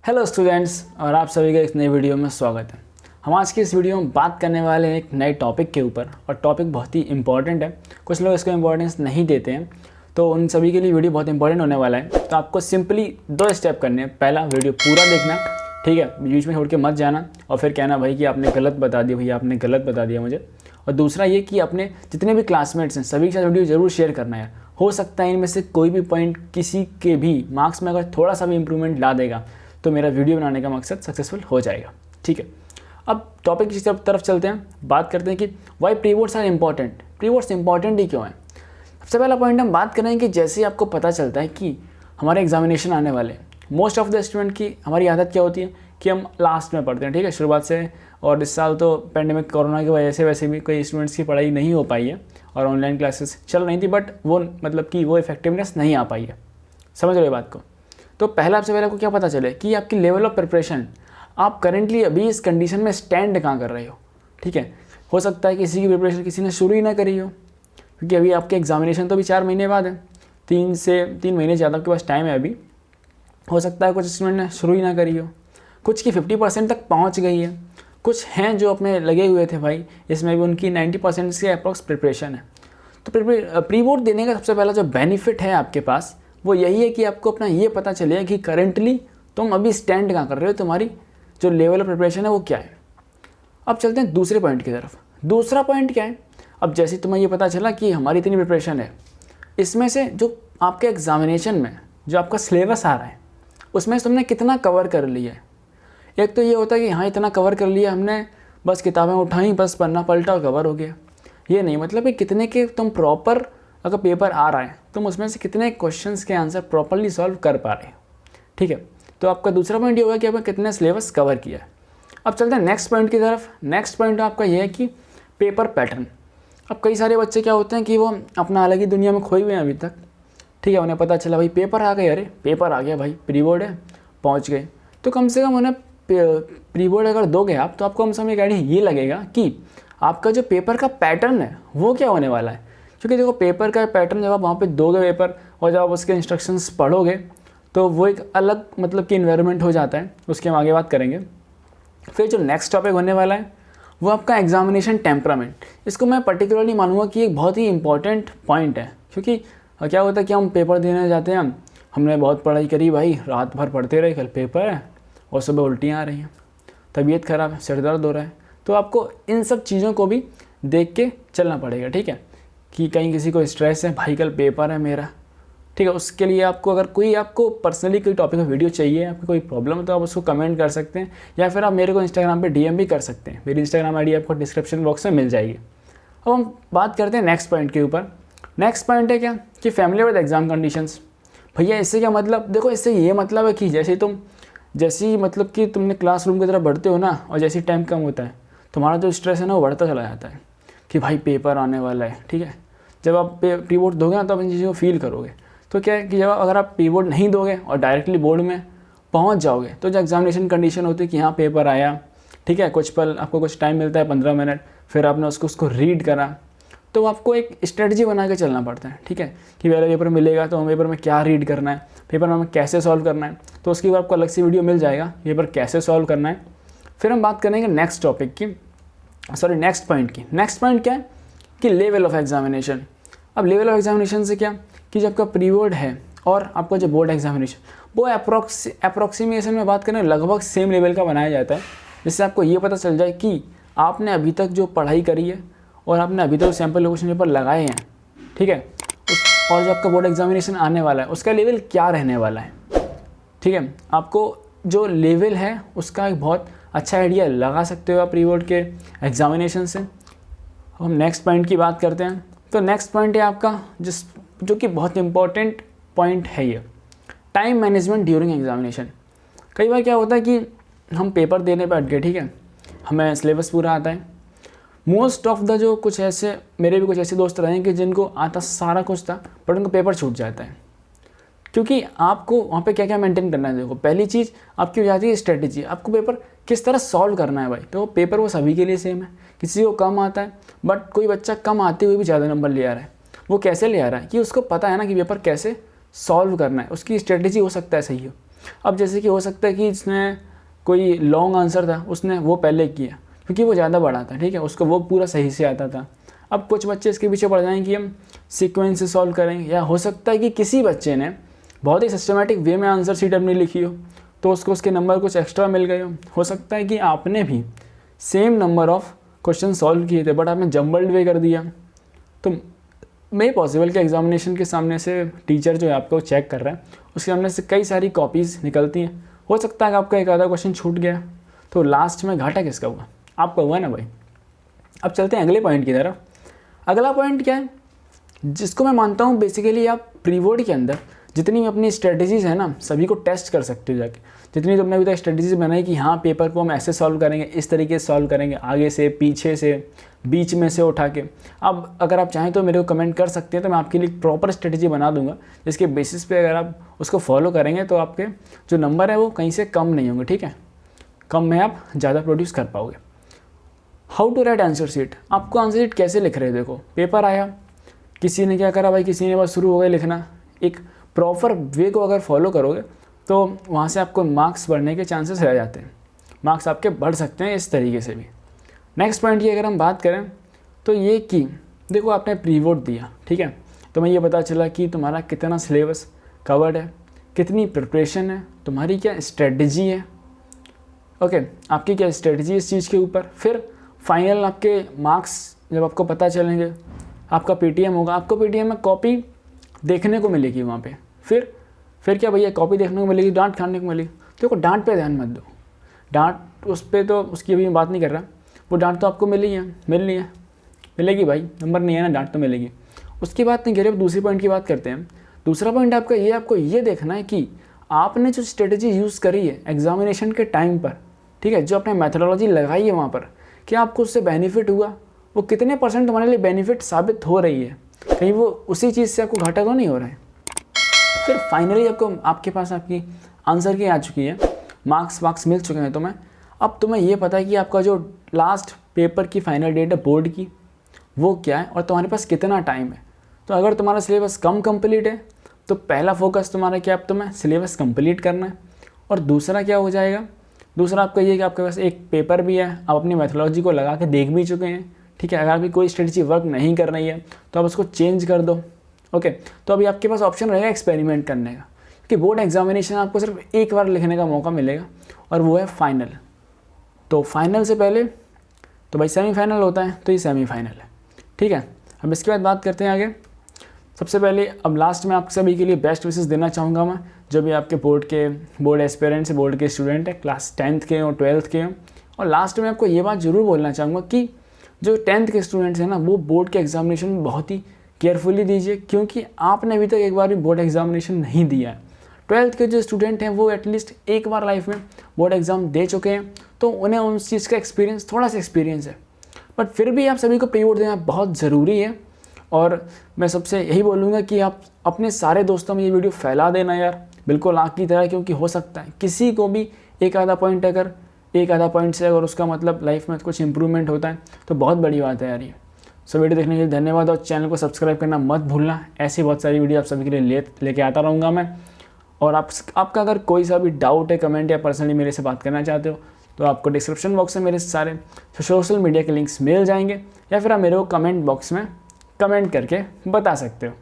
Hello students, और आप सभी का एक नई वीडियो में स्वागत है। हम आज की इस वीडियो में बात करने वाले हैं एक नए टॉपिक के ऊपर, और टॉपिक बहुत ही इंपॉर्टेंट है। कुछ लोग इसको इंपॉर्टेंस नहीं देते हैं, तो उन सभी के लिए वीडियो बहुत इंपॉर्टेंट होने वाला है। तो आपको सिंपली 2 स्टेप करने हैं। पहला, वीडियो पूरा देखना, ठीक है, बीच में छोड़ के मत जाना और फिर कहना भाई कि आपने गलत बता दिया, भैया आपने गलत बता दिया मुझे। और दूसरा ये कि अपने जितने भी क्लासमेट्स हैं सभी के साथ वीडियो ज़रूर शेयर करना है। हो सकता है इनमें से कोई भी पॉइंट किसी के भी मार्क्स में अगर थोड़ा सा भी इंप्रूवमेंट ला देगा तो मेरा वीडियो बनाने का मकसद सक्सेसफुल हो जाएगा। ठीक है, अब टॉपिक की तरफ चलते हैं। बात करते हैं कि why pre boards are important. Pre boards important ही क्यों है। सबसे पहला पॉइंट हम बात करें कि जैसे आपको पता चलता है कि हमारे एग्जामिनेशन आने वाले हैं, मोस्ट ऑफ द स्टूडेंट की हमारी आदत क्या होती है कि हम लास्ट में पढ़ते हैं, ठीक है, शुरुआत से। और इस साल तो पेंडेमिक कोरोना की वजह से वैसे भी कई स्टूडेंट्स की पढ़ाई नहीं हो पाई है और ऑनलाइन क्लासेस चल रही थी, बट वो मतलब कि वो इफेक्टिवनेस नहीं आ पाई है। समझ रहे हो बात को। तो सबसे पहले आपको क्या पता चले कि आपकी लेवल ऑफ प्रिपरेशन, आप करेंटली अभी इस कंडीशन में स्टैंड कहाँ कर रहे हो। ठीक है, हो सकता है किसी की प्रिपरेशन किसी ने शुरू ही ना करी हो, क्योंकि अभी आपके एग्जामिनेशन तो अभी 4 महीने बाद है, 3 महीने ज़्यादा आपके पास टाइम है अभी। हो सकता है कुछ स्टूडेंट ने शुरू ही ना करी हो, कुछ की 50% तक पहुँच गई है, कुछ हैं जो अपने लगे हुए थे भाई, इसमें भी उनकी 90% से अप्रॉक्स प्रिपरेशन है। तो प्री बोर्ड देने का सबसे पहला जो बेनिफिट है आपके पास वो यही है कि आपको अपना ये पता चले कि करेंटली तुम अभी स्टैंड कहाँ कर रहे हो, तुम्हारी जो लेवल ऑफ प्रिपरेशन है वो क्या है। अब चलते हैं दूसरे पॉइंट की तरफ। दूसरा पॉइंट क्या है, अब जैसे तुम्हें ये पता चला कि हमारी इतनी प्रिपरेशन है, इसमें से जो आपके एग्जामिनेशन में जो आपका सिलेबस आ रहा है उसमें तुमने कितना कवर कर लिया है। एक तो ये होता है कि हाँ इतना कवर कर लिया हमने, बस किताबें उठाई, बस पन्ना पलटा और कवर हो गया। ये नहीं, मतलब कि कितने के तुम प्रॉपर, अगर पेपर आ रहा है तुम उसमें से कितने क्वेश्चंस के आंसर प्रॉपर्ली सॉल्व कर पा रहे हो। ठीक है, तो आपका दूसरा पॉइंट ये होगा कि आपने कितने सिलेबस कवर किया है। अब चलते हैं नेक्स्ट पॉइंट की तरफ। नेक्स्ट पॉइंट आपका ये है कि पेपर पैटर्न। अब कई सारे बच्चे क्या होते हैं कि वो अपना अलग ही दुनिया में खोए हुए हैं अभी तक। ठीक है, उन्हें पता चला भाई पेपर आ गए, अरे पेपर आ गया भाई, प्री बोर्ड है, पहुँच गए। तो कम से कम उन्हें प्री बोर्ड अगर दोगे आप तो आपको कम से कम एक आइडिया ये लगेगा कि आपका जो पेपर का पैटर्न है वो क्या होने वाला है। क्योंकि देखो, पेपर का पैटर्न जब आप वहाँ पे दोगे पेपर और जब आप उसके इंस्ट्रक्शंस पढ़ोगे तो वो एक अलग मतलब कि इन्वायरमेंट हो जाता है। उसके हम आगे बात करेंगे। फिर जो नेक्स्ट टॉपिक होने वाला है वो आपका एग्जामिनेशन टेम्परामेंट। इसको मैं पर्टिकुलरली मानूंगा कि एक बहुत ही इंपॉर्टेंट पॉइंट है, क्योंकि क्या होता है कि हम पेपर देने जाते हैं, हमने बहुत पढ़ाई करी भाई, रात भर पढ़ते रहे, कल पेपर है और सुबह उल्टियाँ आ रही हैं, तबीयत ख़राब है, सिर दर्द हो रहा है। तो आपको इन सब चीज़ों को भी देख के चलना पड़ेगा। ठीक है, कि कहीं किसी को स्ट्रेस है, भाई कल पेपर है मेरा, ठीक है, उसके लिए आपको अगर कोई आपको पर्सनली कोई टॉपिक में वीडियो चाहिए, आपको कोई प्रॉब्लम है तो आप उसको कमेंट कर सकते हैं, या फिर आप मेरे को इंस्टाग्राम पे डीएम भी कर सकते हैं। मेरी इंस्टाग्राम आईडी आपको डिस्क्रिप्शन बॉक्स में मिल जाएगी। अब हम बात करते हैं नेक्स्ट पॉइंट के ऊपर। नेक्स्ट पॉइंट है क्या कि फैमिली विद एग्जाम कंडीशंस। भैया इससे क्या मतलब, देखो इससे ये मतलब है कि जैसे ही मतलब कि तुमने क्लासरूम की तरफ बढ़ते हो ना, और जैसे टाइम कम होता है तुम्हारा जो स्ट्रेस है ना वो बढ़ता चला जाता है कि भाई पेपर आने वाला है। ठीक है, जब आप प्री बोर्ड दोगे ना तो आप इन चीज़ों को फील करोगे। तो क्या है कि जब अगर आप प्री बोर्ड नहीं दोगे और डायरेक्टली बोर्ड में पहुंच जाओगे तो जो एग्जामिनेशन कंडीशन होती है कि हाँ पेपर आया, ठीक है, कुछ पल आपको कुछ टाइम मिलता है 15 मिनट, फिर आपने उसको रीड करा, तो आपको एक स्ट्रेटजी बना के चलना पड़ता है। ठीक है, कि पहले पेपर मिलेगा तो पेपर में क्या रीड करना है, पेपर में हमें कैसे सॉल्व करना है, तो उसके बाद आपको अलग से वीडियो मिल जाएगा पेपर कैसे सॉल्व करना है। फिर हम बात करेंगे नेक्स्ट टॉपिक की, नेक्स्ट पॉइंट की। नेक्स्ट पॉइंट क्या है कि लेवल ऑफ एग्जामिनेशन। अब लेवल ऑफ एग्जामिनेशन से क्या कि जब आपका प्री बोर्ड है और आपका जो बोर्ड एग्जामिनेशन वो अप्रॉक्सीमेशन में बात करें लगभग सेम लेवल का बनाया जाता है, जिससे आपको ये पता चल जाए कि आपने अभी तक जो पढ़ाई करी है और आपने अभी तक सैम्पल क्वेश्चन पेपर लगाए हैं, ठीक है, और जो आपका बोर्ड एग्जामिनेशन आने वाला है उसका लेवल क्या रहने वाला है। ठीक है, आपको जो लेवल है उसका एक बहुत अच्छा आइडिया लगा सकते हो आप प्री बोर्ड के एग्जामिनेशन से। अब हम नेक्स्ट पॉइंट की बात करते हैं। तो नेक्स्ट पॉइंट है आपका जो कि बहुत इंपॉर्टेंट पॉइंट है, ये टाइम मैनेजमेंट ड्यूरिंग एग्जामिनेशन। कई बार क्या होता है कि हम पेपर देने बैठ गए, ठीक है, हमें सिलेबस पूरा आता है। मोस्ट ऑफ द जो कुछ ऐसे, मेरे भी कुछ ऐसे दोस्त रहे हैं कि जिनको आता सारा कुछ था बट उनको पेपर छूट जाता है, क्योंकि आपको वहाँ पे क्या क्या मेंटेन करना है। देखो, पहली चीज़ आपकी हो जाती है स्ट्रेटेजी, आपको पेपर किस तरह सॉल्व करना है भाई। तो पेपर वो सभी के लिए सेम है, किसी को कम आता है, बट कोई बच्चा कम आते हुए भी ज़्यादा नंबर ले आ रहा है। वो कैसे ले आ रहा है कि उसको पता है ना कि पेपर कैसे सॉल्व करना है, उसकी स्ट्रेटेजी हो सकता है सही हो। अब जैसे कि हो सकता है कि इसने कोई लॉन्ग आंसर था, उसने वो पहले किया क्योंकि वो ज़्यादा बड़ा था, ठीक है, उसको वो पूरा सही से आता था। अब कुछ बच्चे इसके पीछे पड़ जाएंगे कि हम सीक्वेंस से सॉल्व करेंगे, या हो सकता है कि किसी बच्चे ने बहुत ही सिस्टमेटिक वे में आंसर शीट अपनी लिखी हो तो उसको उसके नंबर कुछ एक्स्ट्रा मिल गए हो सकता है कि आपने भी same number of question solve किए थे बट आपने जम्बल्ड वे कर दिया। तो मे पॉसिबल कि एग्जामिनेशन के सामने से टीचर जो है आपको चेक कर रहा है उसके सामने से कई सारी कॉपीज़ निकलती हैं, हो सकता है कि आपका एक आधा क्वेश्चन छूट गया, तो लास्ट में घाटा किसका हुआ? आपका हुआ ना भाई। अब चलते हैं अगले पॉइंट की तरफ। अगला पॉइंट क्या है, जिसको मैं मानता हूँ बेसिकली आप प्री बोर्ड के अंदर जितनी अपनी स्ट्रेटजीज़ है ना सभी को टेस्ट कर सकते हो जाके। जितनी तुमने अभी तक स्ट्रेटजीज बनाई कि हाँ पेपर को हम ऐसे सॉल्व करेंगे, इस तरीके से सॉल्व करेंगे, आगे से, पीछे से, बीच में से उठा के। अब अगर आप चाहें तो मेरे को कमेंट कर सकते हैं, तो मैं आपके लिए प्रॉपर स्ट्रेटजी बना दूंगा जिसके बेसिस पे अगर आप उसको फॉलो करेंगे तो आपके जो नंबर है वो कहीं से कम नहीं होंगे, ठीक है, कम में आप ज़्यादा प्रोड्यूस कर पाओगे। How to write answer sheet, आपको आंसर शीट कैसे लिख रहे हो? देखो पेपर आया, किसी ने क्या करा भाई, किसी ने बस शुरू हो गया लिखना। एक प्रॉपर वे को अगर फॉलो करोगे तो वहाँ से आपको मार्क्स बढ़ने के चांसेस रह जाते हैं, मार्क्स आपके बढ़ सकते हैं इस तरीके से भी। नेक्स्ट पॉइंट की अगर हम बात करें तो ये कि देखो आपने प्री बोर्ड दिया, ठीक है, तो मैं ये पता चला कि तुम्हारा कितना सिलेबस कवर्ड है, कितनी प्रिपरेशन है, तुम्हारी क्या स्ट्रेटजी है, ओके, आपकी क्या स्ट्रेटजी इस चीज़ के ऊपर। फिर फाइनल आपके मार्क्स जब आपको पता चलेंगे, आपका पीटीएम होगा, आपको पीटीएम में कॉपी देखने को मिलेगी वहाँ पे। फिर क्या भैया, कॉपी देखने को मिलेगी, डांट खाने को मिलेगी। देखो डांट पे ध्यान मत दो, डांट उस पर तो उसकी अभी मैं बात नहीं कर रहा, वो डांट तो आपको मिलेगी भाई, नंबर नहीं है ना, डांट तो मिलेगी, उसकी बात नहीं कर रहे। दूसरी पॉइंट की बात करते हैं। दूसरा पॉइंट आपको ये देखना है कि आपने जो स्ट्रेटजी यूज़ करी है एग्जामिनेशन के टाइम पर, ठीक है, जो आपने मैथडोलॉजी लगाई है वहाँ पर, क्या आपको उससे बेनिफिट हुआ, वो कितने परसेंट तुम्हारे लिए बेनिफिट साबित हो रही है, कहीं वो उसी चीज़ से आपको घाटा तो नहीं हो रहा है। फिर फाइनली आपके पास आपकी आंसर की आ चुकी है, मार्क्स मिल चुके हैं तुम्हें। अब तुम्हें ये पता है कि आपका जो लास्ट पेपर की फाइनल डेट है बोर्ड की वो क्या है और तुम्हारे पास कितना टाइम है। तो अगर तुम्हारा सिलेबस कम कंप्लीट है तो पहला फोकस तुम्हारा क्या, अब तुम्हें सिलेबस कंप्लीट करना है। और दूसरा क्या हो जाएगा, दूसरा आपका ये कि आपके पास एक पेपर भी है, आप अपनी मैथोलॉजी को लगा के देख भी चुके हैं, ठीक है। अगर आपकी कोई स्ट्रेटजी वर्क नहीं कर रही है तो आप उसको चेंज कर दो, ओके। तो अभी आपके पास ऑप्शन रहेगा एक्सपेरिमेंट करने का, कि बोर्ड एग्जामिनेशन आपको सिर्फ एक बार लिखने का मौका मिलेगा और वो है फाइनल। तो फाइनल से पहले तो भाई सेमीफाइनल होता है, तो ये सेमीफाइनल है, ठीक है। अब इसके बाद बात करते हैं आगे। सबसे पहले अब लास्ट में आप सभी के लिए बेस्ट विशेस देना चाहूँगा मैं, जो भी आपके बोर्ड एस्पिरेंट्स, बोर्ड के स्टूडेंट हैं, क्लास 10th के और 12th के। और लास्ट में आपको ये बात ज़रूर बोलना चाहूँगा कि जो 10th के स्टूडेंट्स हैं ना, वो बोर्ड के एग्जामिनेशन में बहुत ही केयरफुली दीजिए, क्योंकि आपने अभी तक एक बार भी बोर्ड एग्जामिनेशन नहीं दिया है। 12th के जो स्टूडेंट हैं वो एटलीस्ट एक बार लाइफ में बोर्ड एग्ज़ाम दे चुके हैं, तो उन्हें उस चीज़ का एक्सपीरियंस, थोड़ा सा एक्सपीरियंस है। बट फिर भी आप सभी को प्री बोर्ड देना बहुत ज़रूरी है। और मैं सबसे यही बोलूँगा कि आप अपने सारे दोस्तों में ये वीडियो फैला देना यार, बिल्कुल आग की तरह, क्योंकि हो सकता है किसी को भी एक आधा पॉइंट से अगर उसका मतलब लाइफ में कुछ इंप्रूवमेंट होता है तो बहुत बड़ी बात है यार ये। सो वीडियो देखने के लिए धन्यवाद, और चैनल को सब्सक्राइब करना मत भूलना। ऐसी बहुत सारी वीडियो आप सभी के लिए लेके आता रहूँगा मैं। और आपका अगर कोई सा भी डाउट है, कमेंट या पर्सनली मेरे से बात करना चाहते हो तो आपको डिस्क्रिप्शन बॉक्स में मेरे सारे सोशल मीडिया के लिंक्स मिल जाएंगे, या फिर आप मेरे को कमेंट बॉक्स में कमेंट करके बता सकते हो।